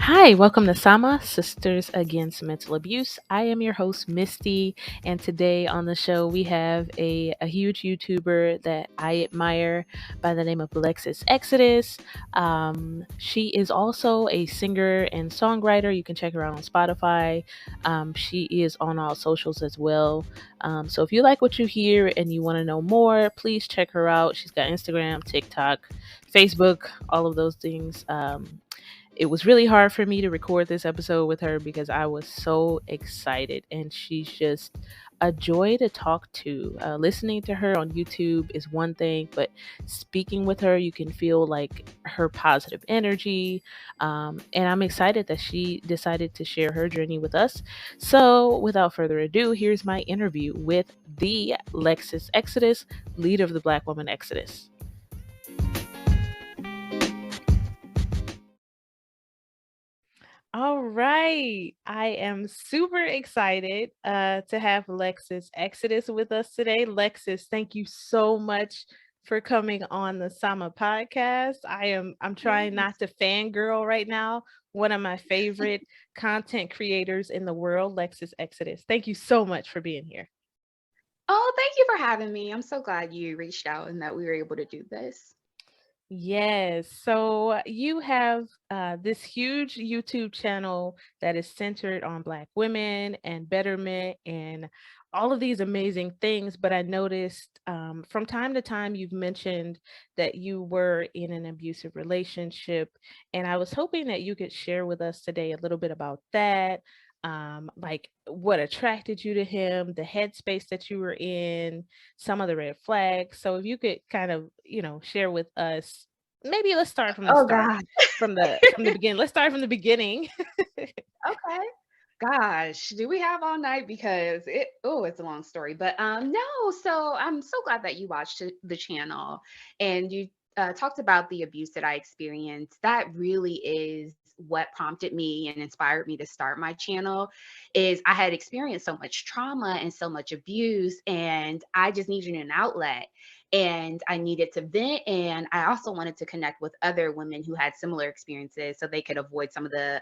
Hi, welcome to Sama Sisters Against Mental Abuse. I am your host, Misty, and today on the show we have a huge YouTuber that I admire by the name of Lexus Exodus. She is also a singer and songwriter. You can check her out on Spotify. She is on all socials as well. So if you like what you hear and you want to know more, please check her out. She's got Instagram, TikTok, Facebook, all of those things. It was really hard for me to record this episode with her because I was so excited, and she's just a joy to talk to. Listening to her on YouTube is one thing, but speaking with her, you can feel like her positive energy. And I'm excited that she decided to share her journey with us. So, without further ado, here's my interview with the Lexus Exodus, leader of the Black Woman Exodus. All right. I am super excited to have Lexus Exodus with us today. Lexus, thank you so much for coming on the Sama podcast. I'm trying Yes. not to fangirl right now. One of my favorite content creators in the world, Lexus Exodus. Thank you so much for being here. Oh, thank you for having me. I'm so glad you reached out and that we were able to do this. Yes. So you have this huge YouTube channel that is centered on Black women and betterment and all of these amazing things. But I noticed from time to time you've mentioned that you were in an abusive relationship. And I was hoping that you could share with us today a little bit about that. Like what attracted you to him, the headspace that you were in, some of the red flags. So if you could kind of, share with us, maybe let's start from the Oh start, God. from the beginning. Let's start from the beginning. Okay. Gosh, do we have all night? Because it's a long story. But no, so I'm so glad that you watched the channel and you talked about the abuse that I experienced. That really is what prompted me and inspired me to start my channel. Is I had experienced so much trauma and so much abuse, and I just needed an outlet. And I needed to vent. And I also wanted to connect with other women who had similar experiences so they could avoid some of the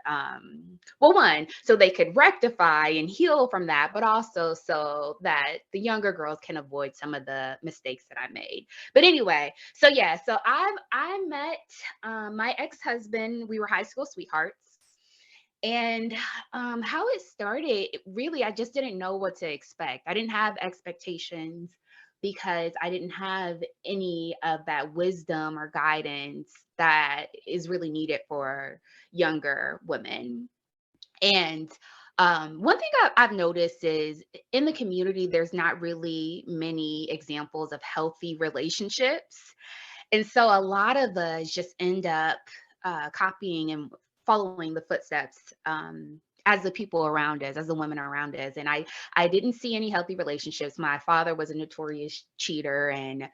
well, one, so they could rectify and heal from that, but also so that the younger girls can avoid some of the mistakes that I made. But anyway, so yeah, so I met my ex-husband. We were high school sweethearts. And how it started, really, I just didn't know what to expect. I didn't have expectations because I didn't have any of that wisdom or guidance that is really needed for younger women. And one thing I've noticed is in the community, there's not really many examples of healthy relationships. And so a lot of us just end up copying and following the footsteps as the people around us, as the women around us. And I didn't see any healthy relationships. My father was a notorious cheater and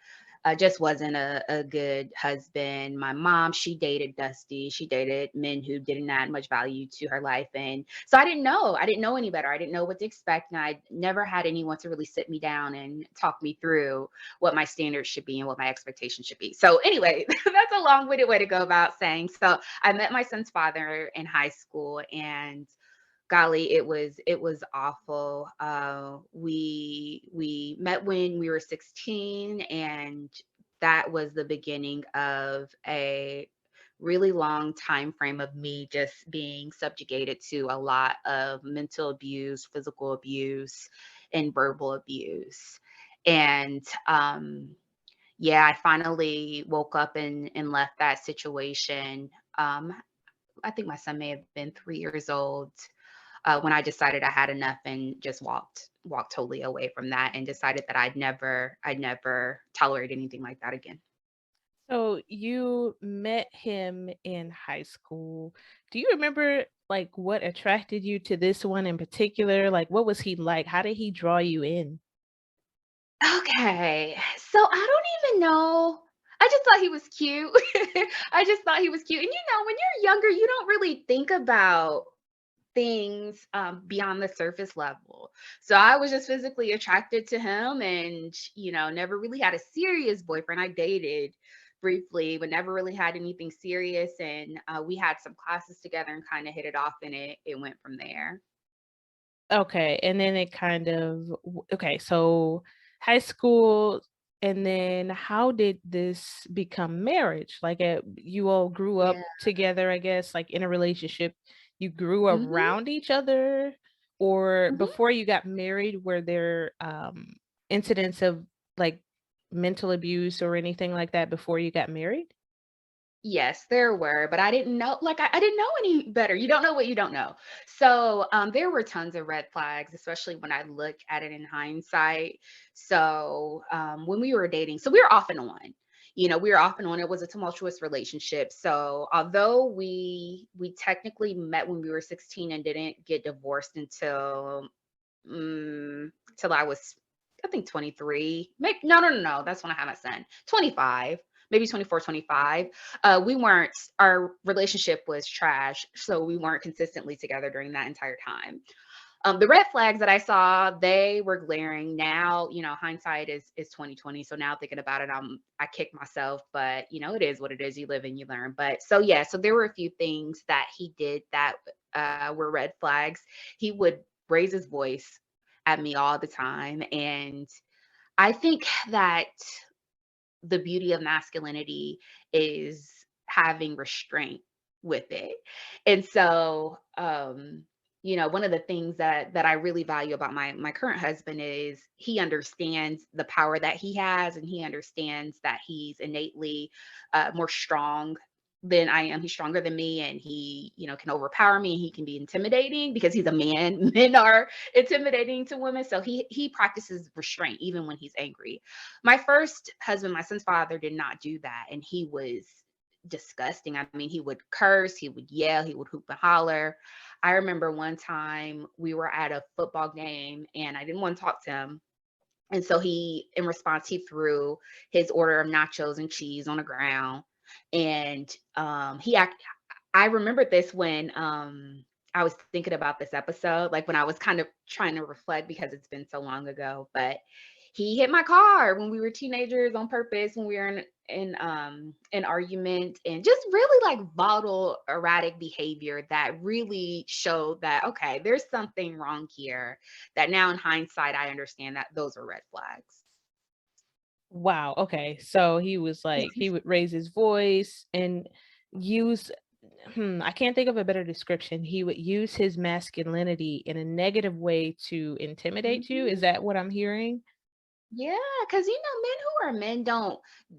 just wasn't a good husband. My mom, she dated Dusty. She dated men who didn't add much value to her life. And so I didn't know. I didn't know any better. I didn't know what to expect. And I never had anyone to really sit me down and talk me through what my standards should be and what my expectations should be. So anyway, that's a long-winded way to go about saying. So I met my son's father in high school, and golly, it was awful. We met when we were 16, and that was the beginning of a really long time frame of me just being subjugated to a lot of mental abuse, physical abuse, and verbal abuse. And yeah, I finally woke up and left that situation. I think my son may have been 3 years old when I decided I had enough and just walked totally away from that and decided that I'd never tolerate anything like that again. So you met him in high school. Do you remember like what attracted you to this one in particular? Like what was he like? How did he draw you in? Okay. So I don't even know. I just thought he was cute. I just thought he was cute. And when you're younger, you don't really think about things beyond the surface level. So I was just physically attracted to him and, never really had a serious boyfriend. I dated briefly, but never really had anything serious. And we had some classes together and kind of hit it off, and it went from there. Okay, and then it kind of okay, so high school, and then how did this become marriage? Like, you all grew up Yeah. together, I guess, like in a relationship. You grew Hmm. around each other, or before you got married, were there incidents of like mental abuse or anything like that before you got married? Yes, there were, but I didn't know, like, I didn't know any better. You don't know what you don't know. So, there were tons of red flags, especially when I look at it in hindsight. So, when we were dating, so we were off and on. We were off and on. It was a tumultuous relationship. So, although we technically met when we were 16 and didn't get divorced until till I was, I think, 23. Maybe no. That's when I had my son. 25, maybe 24, 25. We weren't. Our relationship was trash, so we weren't consistently together during that entire time. The red flags that I saw, they were glaring. Now, hindsight is 2020. So now thinking about it, I kick myself, but it is what it is. You live and you learn. But so yeah, so there were a few things that he did that were red flags. He would raise his voice at me all the time, and I think that the beauty of masculinity is having restraint with it. And so, one of the things that I really value about my current husband is he understands the power that he has, and he understands that he's innately more strong than I am. He's stronger than me, and he, can overpower me, and he can be intimidating because he's a man. Men are intimidating to women. So he practices restraint even when he's angry. My first husband, my son's father, did not do that, and he was disgusting. I mean, he would curse, he would yell, he would hoop and holler. I remember one time we were at a football game and I didn't want to talk to him. And so in response, he threw his order of nachos and cheese on the ground. And I remembered this when I was thinking about this episode, like when I was kind of trying to reflect because it's been so long ago. But he hit my car when we were teenagers on purpose, when we were in an argument, and just really like volatile, erratic behavior that really showed that okay, there's something wrong here. That now in hindsight, I understand that those are red flags. Wow, okay. So he was like he would raise his voice and use I can't think of a better description. He would use his masculinity in a negative way to intimidate you. Is Mhm. that what I'm hearing? Yeah, because men who are men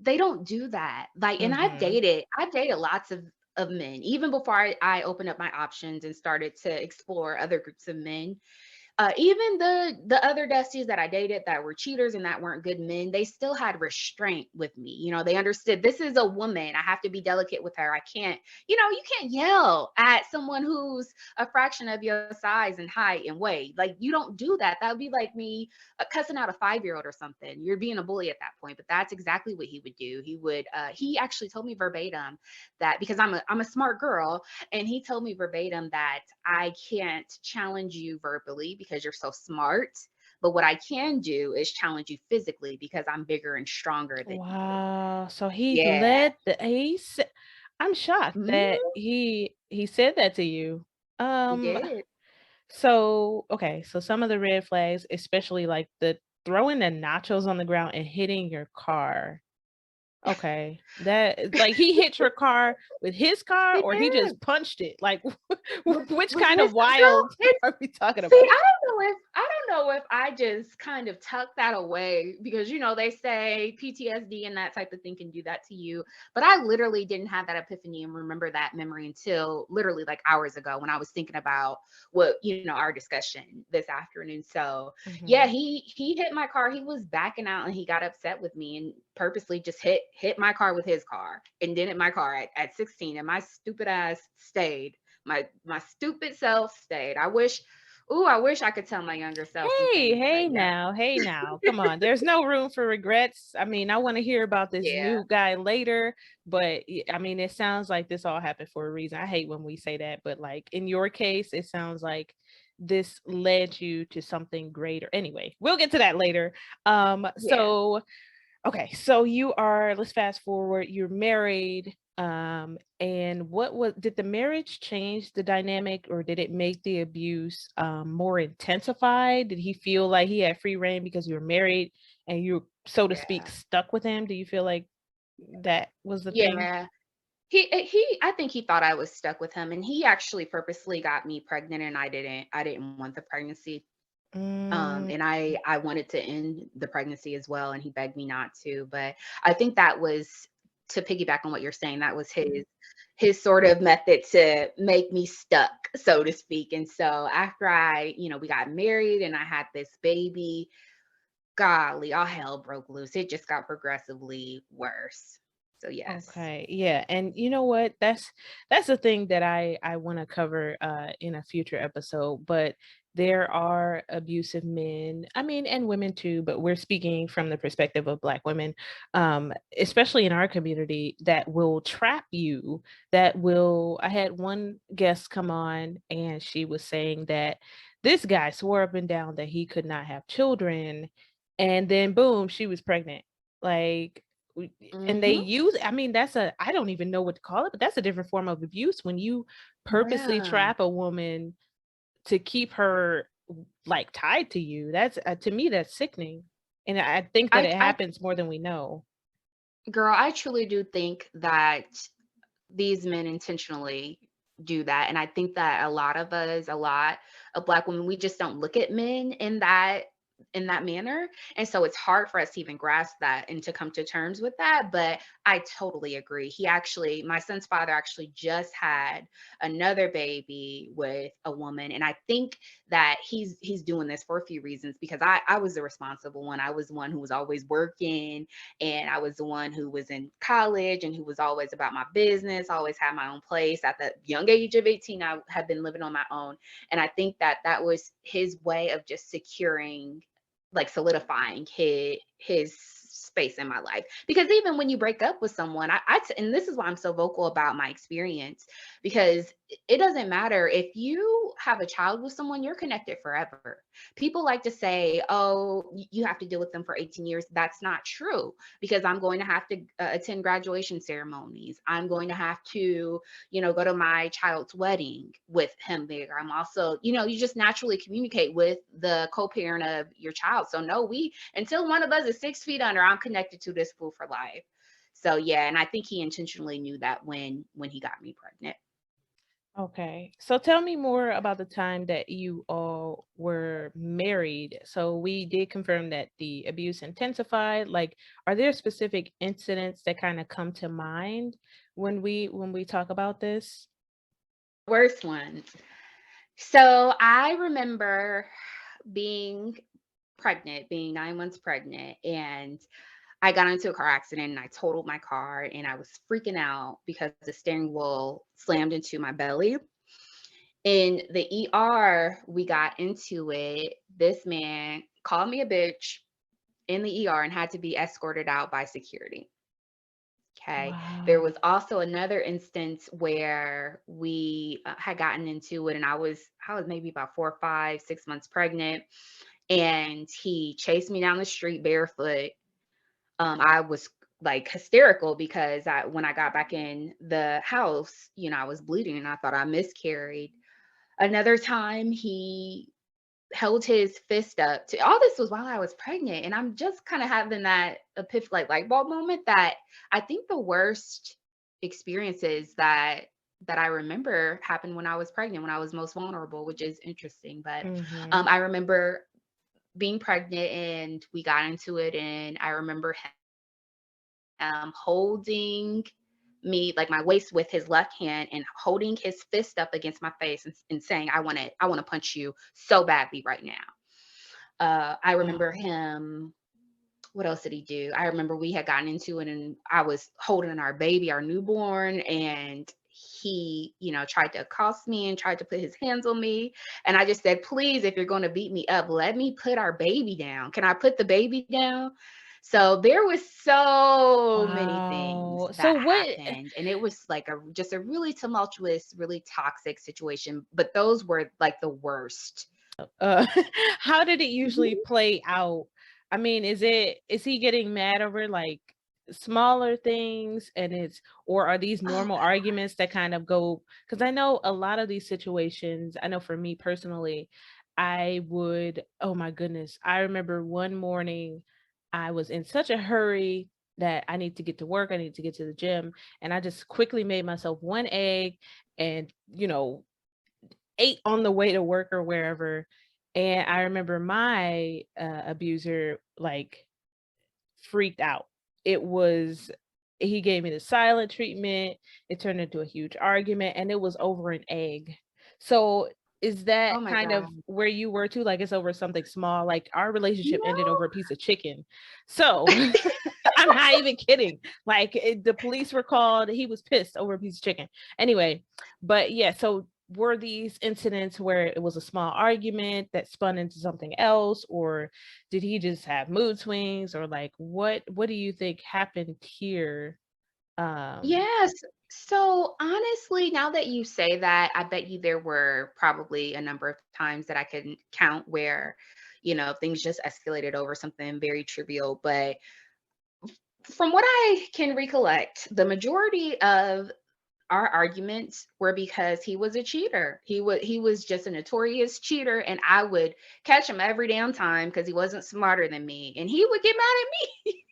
they don't do that. Like, and Mhm. I've dated lots of men, even before I opened up my options and started to explore other groups of men. Even the other besties that I dated that were cheaters and that weren't good men, they still had restraint with me. They understood this is a woman. I have to be delicate with her. I can't, you can't yell at someone who's a fraction of your size and height and weight. Like, you don't do that. That would be like me cussing out a 5-year-old or something. You're being a bully at that point. But that's exactly what he would do. He actually told me verbatim that because I'm a smart girl, and he told me verbatim that I can't challenge you verbally because you're so smart. But what I can do is challenge you physically because I'm bigger and stronger than you. Wow. So he Yeah. led the I'm shocked that Mhm. he said that to you. He Um did. so okay, so some of the red flags, especially like the throwing the nachos on the ground and hitting your car. Okay. That like he hit your car with his car He or he did. just punched it? Like which With kind his of girl, wild it's are we talking see, about? I don't know if I just kind of tucked that away because they say PTSD and that type of thing can do that to you. But I literally didn't have that epiphany and remember that memory until literally like hours ago when I was thinking about what, our discussion this afternoon. So yeah, Mhm. he hit my car. He was backing out and he got upset with me and purposely just hit my car with his car and then hit my car at 16. And my stupid ass stayed. My stupid self stayed. I wish I could tell my younger self some Hey, things, but yeah. hey now. Come on. There's no room for regrets. I mean, I want to hear about this Yeah. new guy later, but I mean, it sounds like this all happened for a reason. I hate when we say that, but like in your case, it sounds like this led you to something greater. Anyway, we'll get to that later. Yeah. So Okay, so you are, let's fast forward, you're married. And what was did the marriage change the dynamic, or did it make the abuse more intensified? Did he feel like he had free reign because you were married and you, so to speak, Yeah. stuck with him? Do you feel like that was the thing? Yeah. He I think he thought I was stuck with him, and he actually purposely got me pregnant, and I didn't want the pregnancy. Mm, And I wanted to end the pregnancy as well, and he begged me not to. But I think that was, to piggyback on what you're saying, that was his sort of method to make me stuck, so to speak. And so after we got married and I had this baby, golly, all hell broke loose. It just got progressively worse. So yes. okay, yeah, and you know what? That's the thing that I want to cover in a future episode. But there are abusive men, I mean, and women too. But we're speaking from the perspective of Black women, especially in our community, that will trap you. That will. I had one guest come on, and she was saying that this guy swore up and down that he could not have children, and then boom, she was pregnant. Like, and they Mhm. use, I mean, that's a, I don't even know what to call it, but that's a different form of abuse when you purposely Yeah. trap a woman to keep her like tied to you. That's to me that's sickening. And I think that it I happens more than we know. girl, I truly do think that these men intentionally do that. And I think that a lot of Black women, we just don't look at men in that manner. And so it's hard for us to even grasp that and to come to terms with that. But I totally agree. My son's father actually just had another baby with a woman. And I think that he's doing this for a few reasons, because I was the responsible one. I was the one who was always working, and I was the one who was in college and who was always about my business, always had my own place. At the young age of 18, I had been living on my own. And I think that that was his way of just securing, like solidifying his space in my life. Because even when you break up with someone, and this is why I'm so vocal about my experience, because it doesn't matter if you have a child with someone, you're connected forever. People like to say, oh, you have to deal with them for 18 years. That's not true, because I'm going to have to attend graduation ceremonies. I'm going to have to, go to my child's wedding with him there. I'm also, you just naturally communicate with the co-parent of your child. So no, until one of us is 6 feet under, I'm connected to this fool for life. So yeah, and I think he intentionally knew that when he got me pregnant. Okay. So tell me more about the time that you all were married. So we did confirm that the abuse intensified. Like, are there specific incidents that kind of come to mind when we talk about this? Worst ones. So I remember being being 9 months pregnant, and I got into a car accident and I totaled my car, and I was freaking out because the steering wheel slammed into my belly. In the ER, we got into it. This man called me a bitch in the ER and had to be escorted out by security. Okay. There Wow. was also another instance where we had gotten into it, and I was maybe about 4, 5, 6 months pregnant, and he chased me down the street barefoot. I was like hysterical because when I got back in the house, I was bleeding and I thought I miscarried. Another time he held his fist up to, all this was while I was pregnant. And I'm just kind of having that like light bulb moment, that I think the worst experiences that I remember happened when I was pregnant, when I was most vulnerable, which is interesting. But Mhm. I remember being pregnant and we got into it, and I remember holding me, like my waist, with his left hand and holding his fist up against my face, and saying, I want to punch you so badly right now. I remember Oh, him. What else did he do? I remember we had gotten into it, and I was holding our baby, our newborn, and he, tried to accost me and tried to put his hands on me. And I just said, please, if you're going to beat me up, let me put our baby down. Can I put the baby down? So there was so many things wow. So that what happened, and it was like just a really tumultuous, really toxic situation. But those were like the worst. uh how did it usually Mhm. play out? I mean, is he getting mad over, like, smaller things and it's or are these Oh normal arguments that kind of go? Because I know a lot of these situations, I know for me personally, I would oh my goodness, I remember one morning, I was in such a hurry that I need to get to work, I need to get to the gym, and I just quickly made myself 1 egg and, ate on the way to work or wherever, and I remember my, abuser, like, freaked out. It was he gave me the silent treatment, it turned into a huge argument, and it was over an egg. So, is that oh my kind of god. where you were too? Like, it's over something small? Like, our relationship No. ended over a piece of chicken. So, I'm not even kidding. Like, the police were called, he was pissed over a piece of chicken. Anyway, but yeah, so were these incidents where it was a small argument that spun into something else, or did he just have mood swings, or like what do you think happened here? Um, Yes. So honestly, now that you say that, I bet you there were probably a number of times that I can count where, things just escalated over something very trivial. But from what I can recollect, the majority of our arguments were because he was a cheater. He was just a notorious cheater, and I would catch him every damn time because he wasn't smarter than me, and he would get mad at me.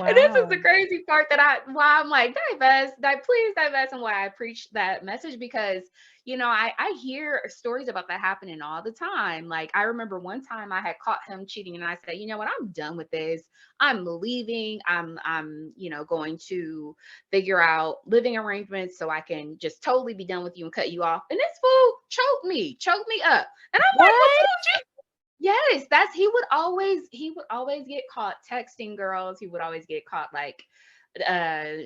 And this is the wow. crazy part that why I'm like, divest, please divest, and why I preach that message because I hear stories about that happening all the time. Like I remember one time I had caught him cheating, and I said, you know what, I'm done with this. I'm leaving. I'm going to figure out living arrangements so I can just totally be done with you and cut you off. And this fool choked me up. And I'm like, well, What? yes, he would always get caught texting girls. He would always get caught like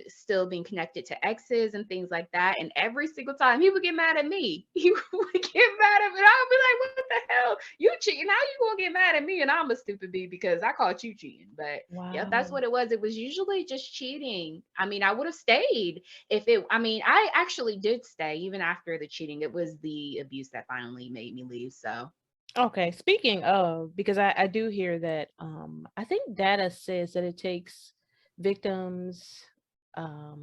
still being connected to exes and things like that. And every single time he would get mad at me. He would get mad at me. And I would be like, what the hell? You cheating. How you gonna get mad at me? And I'm a stupid bee because I caught you cheating. But yeah, that's Wow. what it was. It was usually just cheating. I mean, I would have stayed if it I mean, I actually did stay even after the cheating. It was the abuse that finally made me leave. So Okay, speaking of, because I do hear that I think data says that it takes victims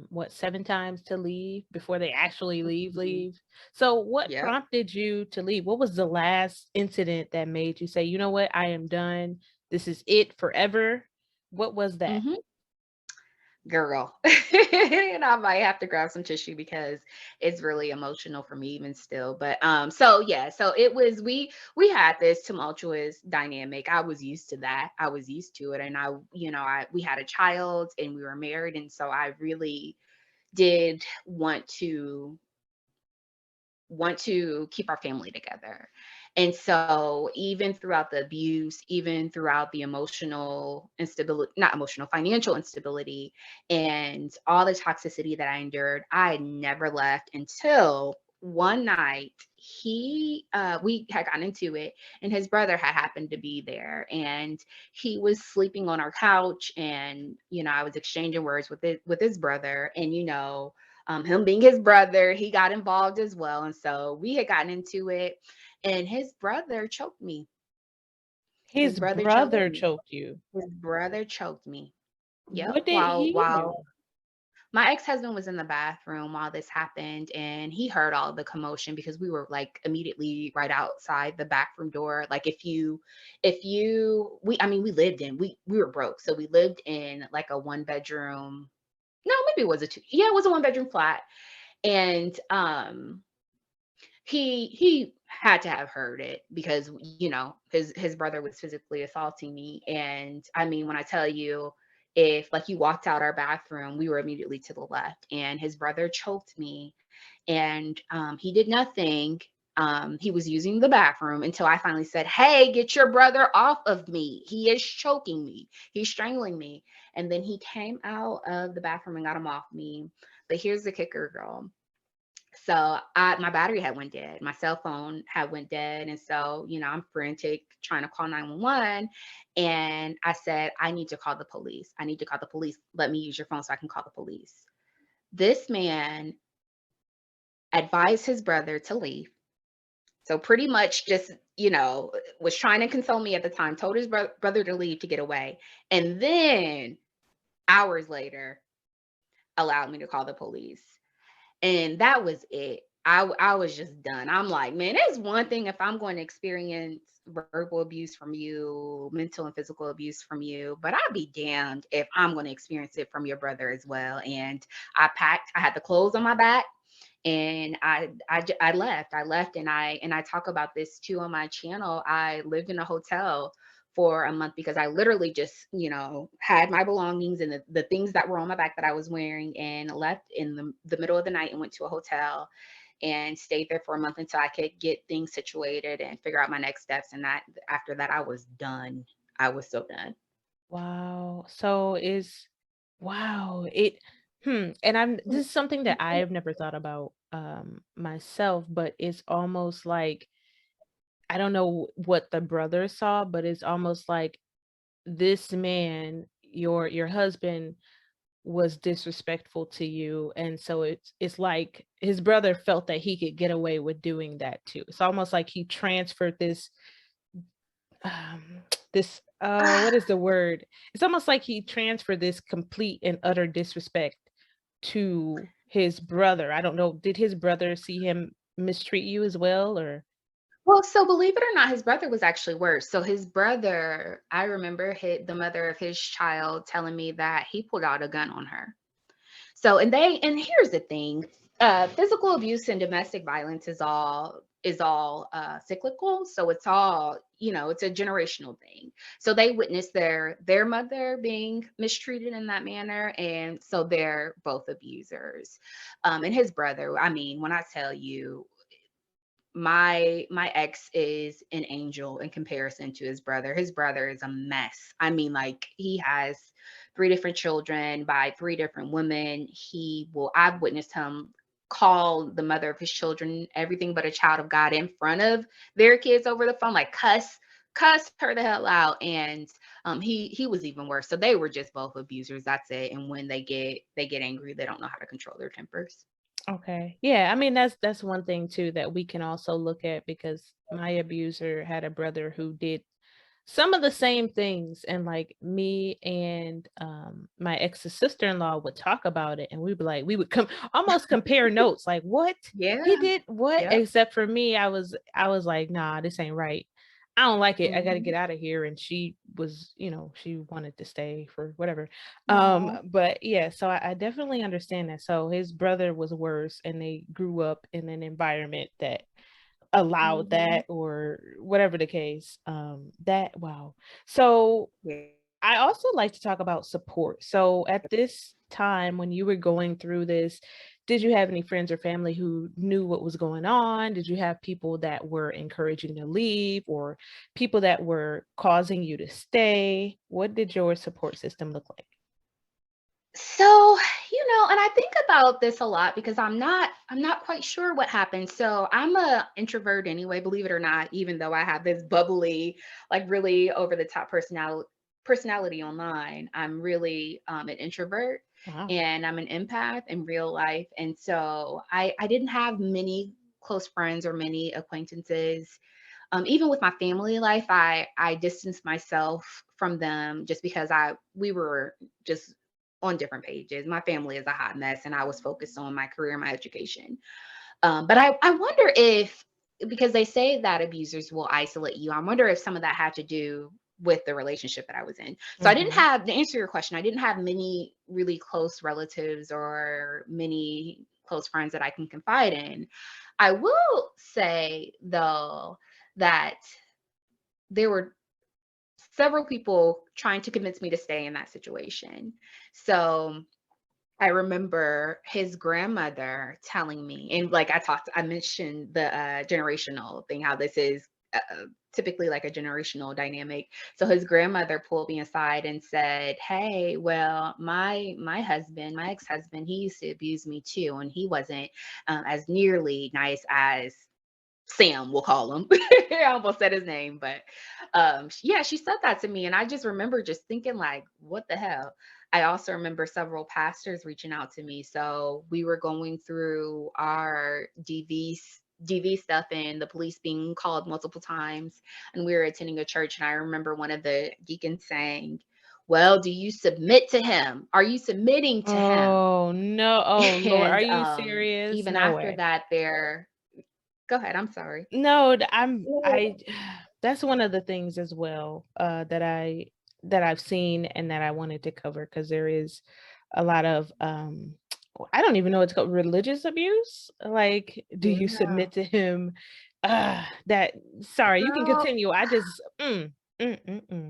what 7 times to leave before they actually mhm, leave. So what yep. prompted you to leave? What was the last incident that made you say, "You know what? I am done. This is it forever." What was that? Mhm. Girl. And I might have to grab some tissue because it's really emotional for me even still. But so yeah, so it was we had this tumultuous dynamic. I was used to that. I was used to it. And I we had a child and we were married. And so I really did want to keep our family together. And so, even throughout the abuse, even throughout the emotional instability, not emotional, financial instability, and all the toxicity that I endured, I never left until one night we had gotten into it and his brother had happened to be there and he was sleeping on our couch and I was exchanging words with his brother and him being his brother, he got involved as well. And so we had gotten into it, and his brother choked me. His His brother choked brother me. choked you. His brother choked me. Yep. What did he While do? my ex-husband was in the bathroom while this happened, and he heard all the commotion because we were like immediately right outside the bathroom door. Like if you we I mean we lived in we were broke, so we lived in like a one bedroom. No, maybe it was a two. Yeah, it was a one bedroom flat. And he had to have heard it because his brother was physically assaulting me. And I mean, when I tell you, if like you walked out our bathroom, we were immediately to the left and his brother choked me. And he did nothing. He was using the bathroom until I finally said, hey, get your brother off of me, he is choking me, he's strangling me. And then he came out of the bathroom and got him off me. But here's the kicker, girl. So my battery had went dead. My cell phone had went dead. And so, I'm frantic trying to call 911. And I said, I need to call the police. I need to call the police. Let me use your phone so I can call the police. This man advised his brother to leave, So pretty much just, was trying to console me at the time, told his brother to leave to get away. And then hours later, allowed me to call the police. And that was it. I was just done. I'm like, man, it's one thing if I'm going to experience verbal abuse from you, mental and physical abuse from you, but I'd be damned if I'm going to experience it from your brother as well. And I packed, I had the clothes on my back and I left. I left and I talk about this too on my channel. I lived in a hotel for a month because I literally just, had my belongings and the things that were on my back that I was wearing and left in the middle of the night and went to a hotel and stayed there for a month until I could get things situated and figure out my next steps. And that after that, I was done. I was so done. Wow. So is wow, it and I'm this is something that I have never thought about myself, but it's almost like I don't know what the brother saw, but it's almost like this man, your husband was disrespectful to you, and so it's like his brother felt that he could get away with doing that too. It's almost like he transferred this um this what is the word? It's almost like he transferred this complete and utter disrespect to his brother. I don't know, did his brother see him mistreat you as well, or Well, so believe it or not, his brother was actually worse. So his brother, I remember the mother of his child telling me that he pulled out a gun on her. So and here's the thing, physical abuse and domestic violence is all cyclical. So it's all, it's a generational thing. So they witnessed their mother being mistreated in that manner, and so they're both abusers. And his brother, I mean, when I tell you my ex is an angel in comparison to his brother. His brother is a mess. I mean, like he has three different children by three different women. I've witnessed him call the mother of his children everything but a child of God in front of their kids over the phone, like cuss her the hell out. And he was even worse. So they were just both abusers. That's it. And when they get angry, they don't know how to control their tempers. okay. Yeah, I mean, that's one thing too that we can also look at because my abuser had a brother who did some of the same things, and, like, me and, my ex's sister-in-law would talk about it, and we'd be like we would almost compare notes, like, "What? He Yeah. did what?" Yep. Except for me, I was like, "Nah, this ain't right. I don't like it. I gotta Hmm. get out of here," and she was, she wanted to stay for whatever. Aw. But yeah, so I definitely understand that. So his brother was worse, and they grew up in an environment that allowed Mhm. that or whatever the case. That wow. So Yeah. I also like to talk about support. So at this time when you were going through this, did you have any friends or family who knew what was going on? Did you have people that were encouraging you to leave or people that were causing you to stay? What did your support system look like? So, and I think about this a lot because I'm not quite sure what happened. So, I'm a introvert anyway, believe it or not, even though I have this bubbly, like really over the top personality online. I'm really an introvert Wow. and I'm an empath in real life. And so, I didn't have many close friends or many acquaintances. Even with my family life, I distanced myself from them just because I we were just on different pages. My family is a hot mess, and I was focused on my career and my education. But I wonder if, because they say that abusers will isolate you, I wonder if some of that had to do with the relationship that I was in. So I didn't Mhm. have, to answer your question, I didn't have many really close relatives or many close friends that I can confide in. I will say though that there were several people trying to convince me to stay in that situation. So I remember his grandmother telling me, and like I mentioned the generational thing, how this is typically like a generational dynamic. So his grandmother pulled me aside and said, "Hey, well, my husband, my ex-husband, he used to abuse me too, and he wasn't as nearly nice as Sam, we'll call him." I almost said his name, but yeah, she said that to me, and I just remember just thinking like, "What the hell?" I also remember several pastors reaching out to me. So we were going through our DVs DV stuff and the police being called multiple times. And we were attending a church, and I remember one of the deacons saying, "Well, do you submit to him? Are you submitting to him?" Oh, no. Oh, Lord. Are And you serious? even No after way. that, there. Go ahead. I'm sorry. No, that's one of the things as well, that I've seen and that I wanted to cover because there is a lot of, I don't even know what's called, religious abuse? Like, do you Yeah. submit to him? That sorry, you can Girl, continue. I just, mm.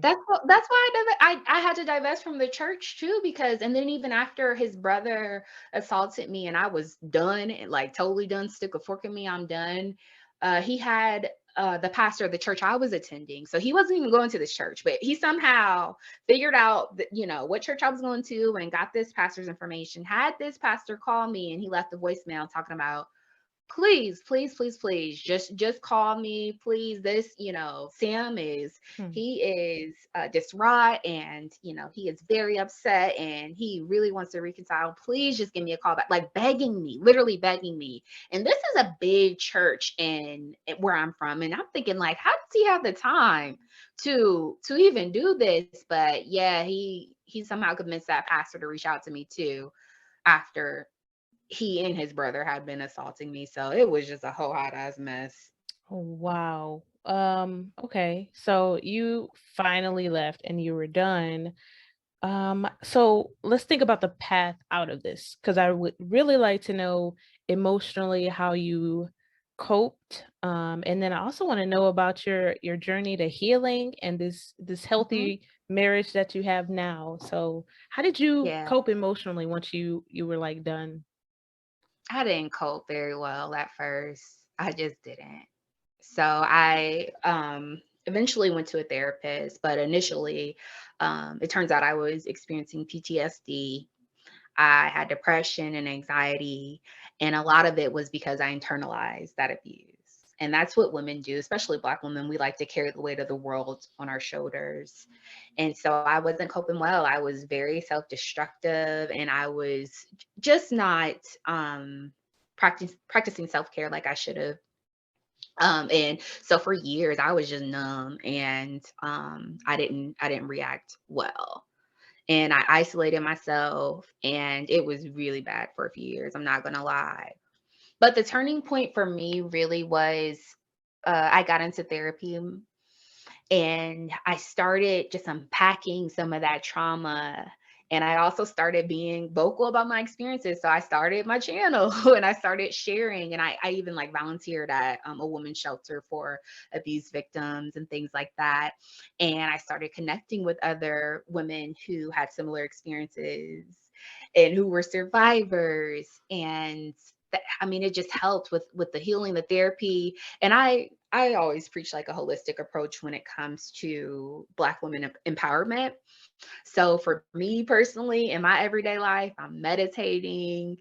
that's why I had to divest from the church too, because and then even after his brother assaulted me and I was done, and like totally done, stick a fork in me, I'm done. He had the pastor of the church I was attending. So he wasn't even going to this church, but he somehow figured out that, what church I was going to and got this pastor's information, had this pastor call me, and he left a voicemail talking about, please, please, please, please, just call me, please. This, Sam is, Hmm. he is distraught, and he is very upset, and he really wants to reconcile. Please just give me a call back, like begging me, literally begging me. And this is a big church in where I'm from, and I'm thinking like, how does he have the time to even do this? But yeah, he somehow convinced that pastor to reach out to me too after he and his brother had been assaulting me, so it was just a whole hot ass mess. Oh, wow. Okay. So you finally left and you were done. So let's think about the path out of this, because I would really like to know emotionally how you coped. And then I also want to know about your journey to healing and this Mhm. healthy marriage that you have now. So how did you Yeah, cope emotionally once you were like done? I didn't cope very well at first. I just didn't. So I eventually went to a therapist, but initially, it turns out I was experiencing PTSD. I had depression and anxiety, and a lot of it was because I internalized that abuse. And that's what women do, especially Black women. We like to carry the weight of the world on our shoulders. And so I wasn't coping well. I was very self destructive, and I was just not practicing self care like I should have. And so for years I was just numb, and I didn't react well, and I isolated myself, and it was really bad for a few years. I'm not gonna lie. But the turning point for me really was I got into therapy, and I started just unpacking some of that trauma. And I also started being vocal about my experiences. So I started my channel and I started sharing. And I even like volunteered at a women's shelter for abuse victims and things like that. And I started connecting with other women who had similar experiences and who were survivors. And I mean, it just helped with the healing, the therapy. And I always preach like a holistic approach when it comes to Black women empowerment. So for me personally, in my everyday life, I'm meditating,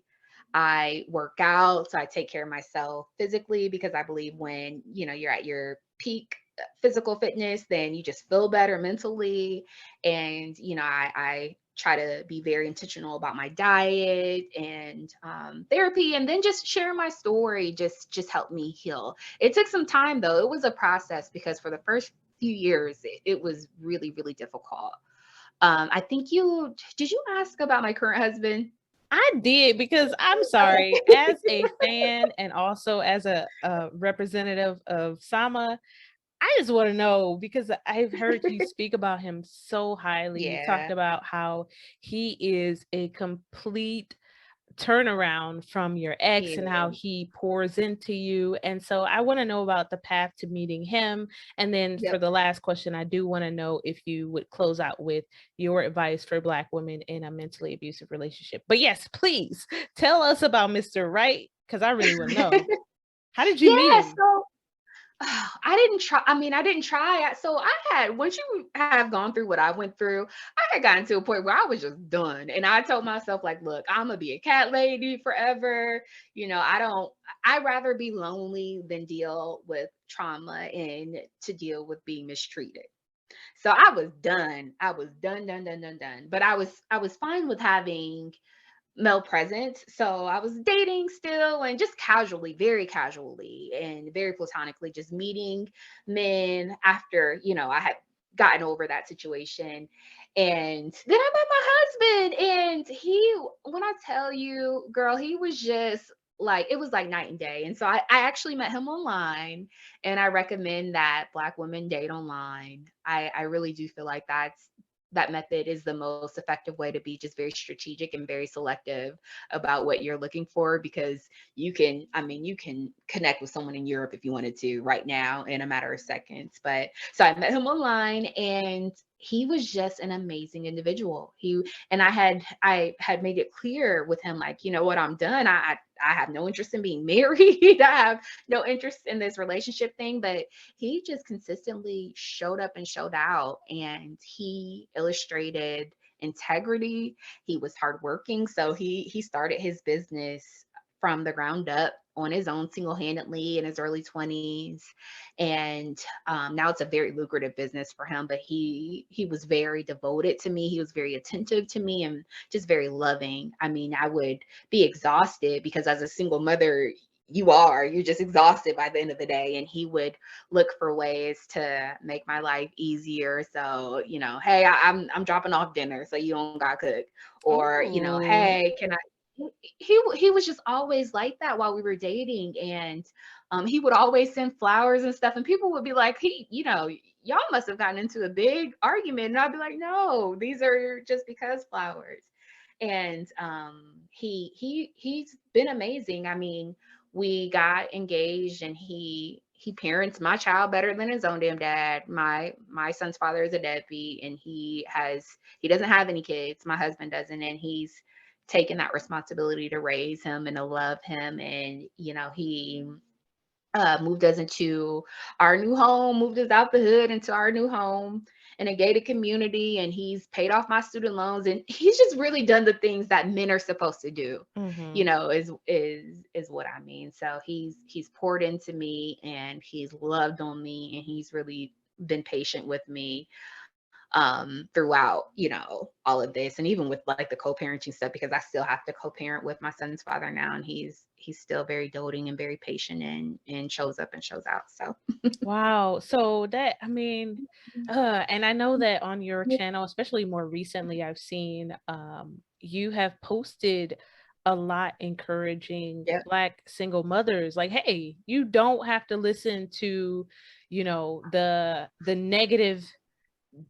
I work out, so I take care of myself physically, because I believe when, you're at your peak physical fitness, then you just feel better mentally. And, I try to be very intentional about my diet and therapy, and then just share my story just helped me heal. It took some time though. It was a process, because for the first few years it was really, really difficult. I think you did you ask about my current husband? I did because I'm sorry, as a fan and also as a representative of Sama, I just wanna know because I've heard you speak about him so highly. You talked Yeah, about how he is a complete turnaround from your he ex and how is. he pours into you. And so I want to know about the path to meeting him. And then for Yep. the last question, I do want to know if you would close out with your advice for Black women in a mentally abusive relationship. But yes, please tell us about Mr. Right, because I really want to know. How did you meet Yeah, him? so I didn't try. I mean, I didn't try. So I had, once you have gone through what I went through, I had gotten to a point where I was just done. And I told myself, like, look, I'm gonna be a cat lady forever. I don't, I'd rather be lonely than deal with trauma and to deal with being mistreated. So I was done. I was done, done, done, done, done. But I was fine with having male presence. So I was dating still and just casually, very casually and very platonically, just meeting men after, I had gotten over that situation. And then I met my husband, and when I tell you, girl, he was just like, it was like night and day. And so I actually met him online, and I recommend that Black women date online. I really do feel like that method is the most effective way to be just very strategic and very selective about what you're looking for, because you can connect with someone in Europe if you wanted to right now in a matter of seconds. But so I met him online, and he was just an amazing individual. I had made it clear with him, like, you know what, I'm done. I have no interest in being married. I have no interest in this relationship thing. But he just consistently showed up and showed out, and he illustrated integrity. He was hardworking. So he started his business from the ground up on his own single-handedly in his early 20s. And now it's a very lucrative business for him. But he was very devoted to me. He was very attentive to me and just very loving. I mean, I would be exhausted because as a single mother, you're just exhausted by the end of the day. And he would look for ways to make my life easier. So, hey, I'm dropping off dinner so you don't got to cook. Or, Oh. hey, can I he was just always like that while we were dating. And he would always send flowers and stuff, and people would be like, y'all must have gotten into a big argument. And I'd be like, no, these are just because flowers. And he's been amazing. I mean, we got engaged, and he parents my child better than his own damn dad. My son's father is a deadbeat, and he doesn't have any kids. My husband doesn't, and he's taken that responsibility to raise him and to love him. And he moved us into our new home, moved us out the hood into our new home in a gated community, and he's paid off my student loans, and he's just really done the things that men are supposed to do. Mm-hmm. Is what I mean. So he's poured into me, and he's loved on me, and he's really been patient with me throughout, all of this. And even with like the co-parenting stuff, because I still have to co-parent with my son's father now, and he's still very doting and very patient, and shows up and shows out. So Wow. So that, I mean, and I know that on your channel, especially more recently, I've seen you have posted a lot encouraging yeah. Black single mothers, like, hey, you don't have to listen to, the negative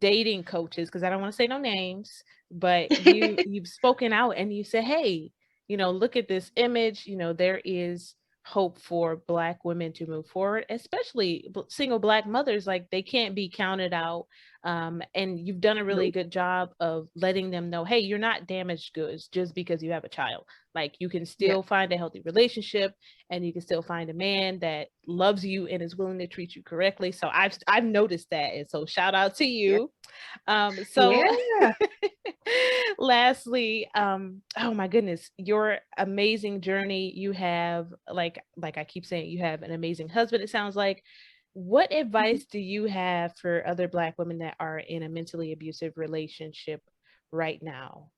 dating coaches, because I don't want to say no names, but you've spoken out and you said, hey, look at this image, there is hope for Black women to move forward, especially single Black mothers. Like, they can't be counted out. And you've done a really Nope. good job of letting them know, hey, you're not damaged goods just because you have a child. Like, you can Yeah. still find a healthy relationship, and you can still find a man that loves you and is willing to treat you correctly. So I've noticed that, and so shout out to Yeah. you. So Yeah. lastly, oh my goodness, your amazing journey. You have, like I keep saying, you have an amazing husband, it sounds like. What Mhm. advice do you have for other Black women that are in a mentally abusive relationship right now?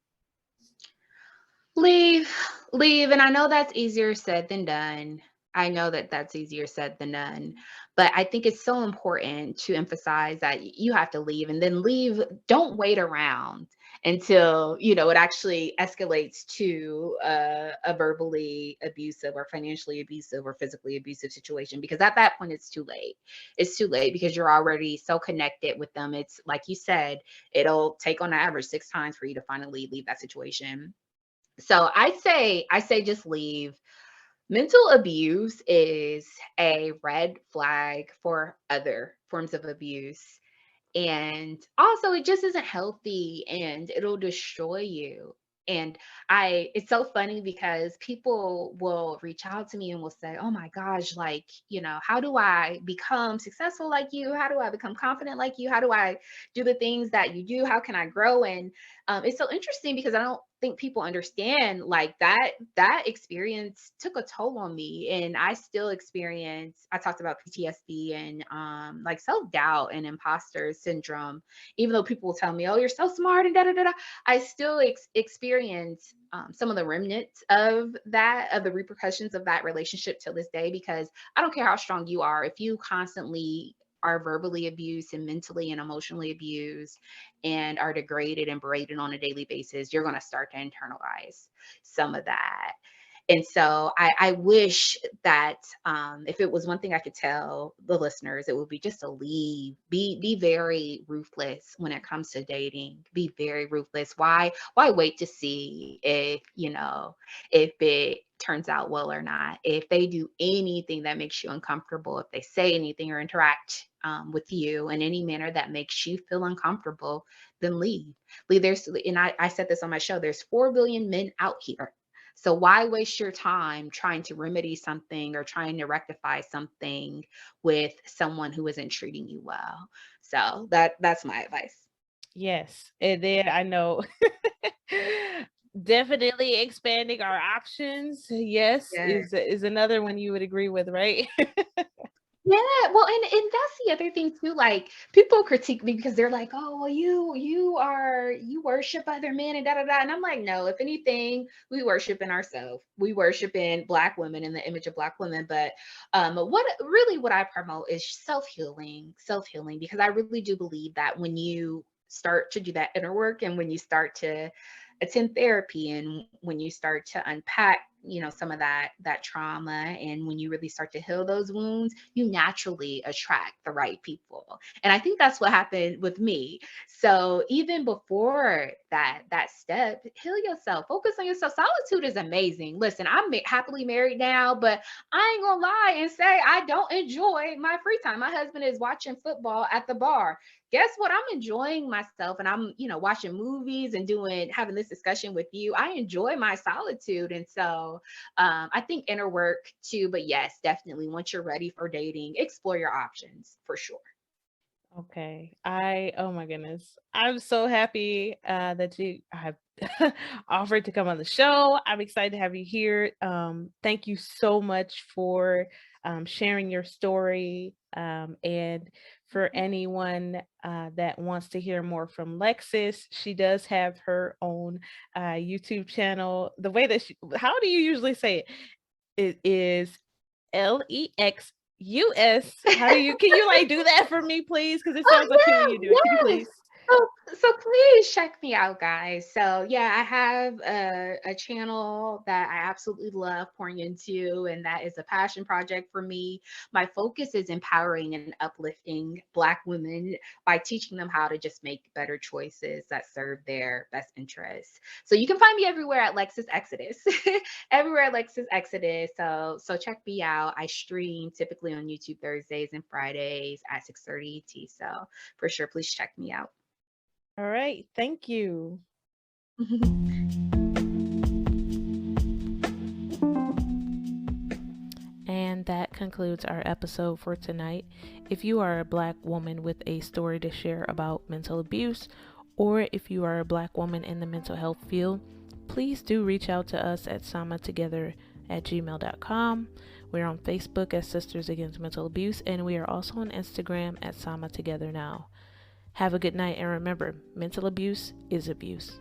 Leave, leave. And I know that's easier said than done. I know that that's easier said than done. But I think it's so important to emphasize that you have to leave, and then leave. Don't wait around until, it actually escalates to a verbally abusive or financially abusive or physically abusive situation, because at that point it's too late. It's too late because you're already so connected with them. It's like you said, it'll take on average 6 times for you to finally leave that situation. So I say just leave. Mental abuse is a red flag for other forms of abuse. And also, it just isn't healthy, and it'll destroy you. And it's so funny because people will reach out to me and will say, oh my gosh, like, how do I become successful like you? How do I become confident like you? How do I do the things that you do? How can I grow? And it's so interesting because think people understand like that experience took a toll on me, and I still experience. I talked about PTSD and like self-doubt and imposter syndrome. Even though people will tell me, "Oh, you're so smart," and da da da da, I still experience some of the remnants of that, of the repercussions of that relationship till this day, because I don't care how strong you are, if you constantly are verbally abused and mentally and emotionally abused and are degraded and berated on a daily basis, you're going to start to internalize some of that. And so I wish that if it was one thing I could tell the listeners, it would be just to leave. Be very ruthless when it comes to dating. Be very ruthless. Why wait to see if if it turns out well or not? If they do anything that makes you uncomfortable, if they say anything or interact with you in any manner that makes you feel uncomfortable, then leave. Leave. And I said this on my show. There's 4 billion men out here, so why waste your time trying to remedy something or trying to rectify something with someone who isn't treating you well? So that's my advice. Yes, and then I know definitely expanding our options, yes, Yeah. is another one you would agree with, right? Yeah, well, and that's the other thing too. Like people critique me because they're like, "Oh, well, you worship other men and da da da," and I'm like, "No. If anything, we worship in ourselves. We worship in Black women, in the image of Black women." But what I promote is self healing, because I really do believe that when you start to do that inner work, and when you start to attend therapy, and when you start to unpack some of that trauma, and when you really start to heal those wounds, you naturally attract the right people. And I think that's what happened with me. So even before that step, heal yourself, focus on yourself. Solitude is amazing. Listen, I'm happily married now, but I ain't gonna lie and say I don't enjoy my free time. My husband is watching football at the bar. Guess what? I'm enjoying myself, and I'm, watching movies and having this discussion with you. I enjoy my solitude. And so I think inner work too, but yes, definitely once you're ready for dating, explore your options for sure. Okay. Oh my goodness. I'm so happy that you have offered to come on the show. I'm excited to have you here. Thank you so much for sharing your story. And for anyone that wants to hear more from Lexus, she does have her own YouTube channel. The way that how do you usually say it? It is Lexus. How do you can you, like, do that for me, please? Because it Oh, sounds like you when you do yeah, it. Can you yes. please? So please check me out, guys. So yeah, I have a channel that I absolutely love pouring into, and that is a passion project for me. My focus is empowering and uplifting Black women by teaching them how to just make better choices that serve their best interests. So you can find me everywhere at Lexus Exodus, everywhere at Lexus Exodus. So check me out. I stream typically on YouTube Thursdays and Fridays at 6:30 ET. So for sure, please check me out. All right. Thank you. And that concludes our episode for tonight. If you are a Black woman with a story to share about mental abuse, or if you are a Black woman in the mental health field, please do reach out to us at samatogether@gmail.com. We're on Facebook as Sisters Against Mental Abuse, and we are also on Instagram at Sama Together Now. Have a good night, and remember, mental abuse is abuse.